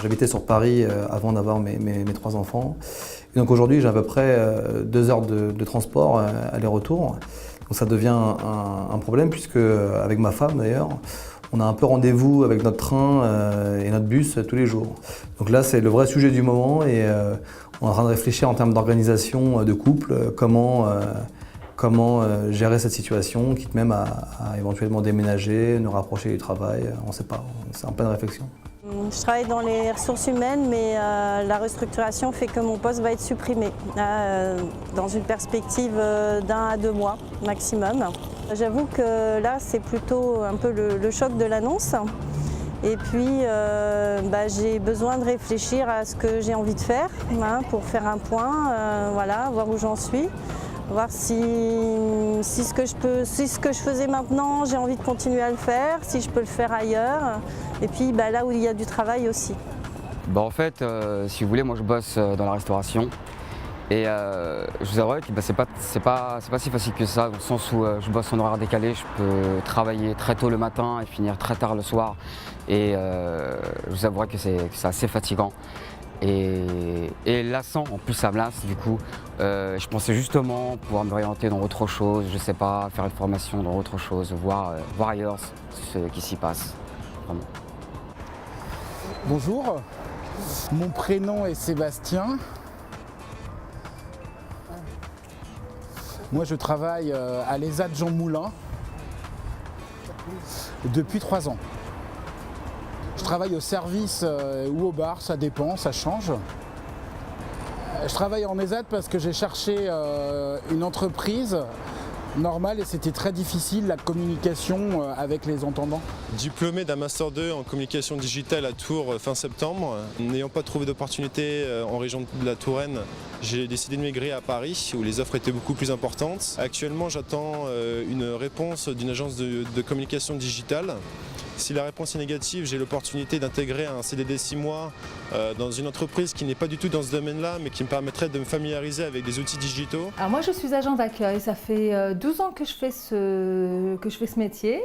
J'habitais sur Paris avant d'avoir mes 3 enfants. Et donc aujourd'hui, j'ai à peu près 2 heures de transport aller-retour. Donc ça devient un problème puisque, avec ma femme d'ailleurs, on a un peu rendez-vous avec notre train et notre bus tous les jours. Donc là, c'est le vrai sujet du moment et on est en train de réfléchir en termes d'organisation de couple, comment gérer cette situation, quitte même à éventuellement déménager, nous rapprocher du travail, on ne sait pas, c'est en pleine réflexion. Je travaille dans les ressources humaines, mais la restructuration fait que mon poste va être supprimé dans une perspective d'1 à 2 mois maximum. J'avoue que là, c'est plutôt un peu le choc de l'annonce. Et puis, j'ai besoin de réfléchir à ce que j'ai envie de faire pour faire un point, voilà, voir où j'en suis. Voir si ce que je faisais maintenant, j'ai envie de continuer à le faire, si je peux le faire ailleurs, et puis là où il y a du travail aussi. En fait, si vous voulez, moi je bosse dans la restauration et je vous avouerai que c'est pas si facile que ça, dans le sens où je bosse en horaire décalé, je peux travailler très tôt le matin et finir très tard le soir, et je vous avouerai que c'est assez fatigant. Et lassant, en plus ça me lasse du coup. Je pensais justement pouvoir m'orienter dans autre chose, je sais pas, faire une formation dans autre chose, voir ailleurs ce qui s'y passe. Vraiment. Bonjour, mon prénom est Sébastien. Moi je travaille à l'ESAT Jean Moulin depuis 3 ans. Je travaille au service ou au bar, ça dépend, ça change. Je travaille en ESAT parce que j'ai cherché une entreprise normale et c'était très difficile la communication avec les entendants. Diplômé d'un Master 2 en communication digitale à Tours fin septembre, n'ayant pas trouvé d'opportunité en région de la Touraine, j'ai décidé de migrer à Paris où les offres étaient beaucoup plus importantes. Actuellement, j'attends une réponse d'une agence de communication digitale. Si la réponse est négative, j'ai l'opportunité d'intégrer un CDD 6 mois dans une entreprise qui n'est pas du tout dans ce domaine-là, mais qui me permettrait de me familiariser avec des outils digitaux. Alors moi je suis agent d'accueil, ça fait 12 ans que je fais ce métier.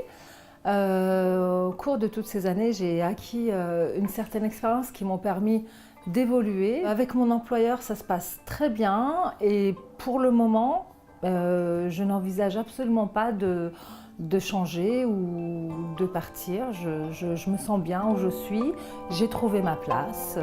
Au cours de toutes ces années, j'ai acquis une certaine expérience qui m'ont permis d'évoluer. Avec mon employeur, ça se passe très bien et pour le moment, je n'envisage absolument pas de changer ou de partir. Je me sens bien où je suis, j'ai trouvé ma place.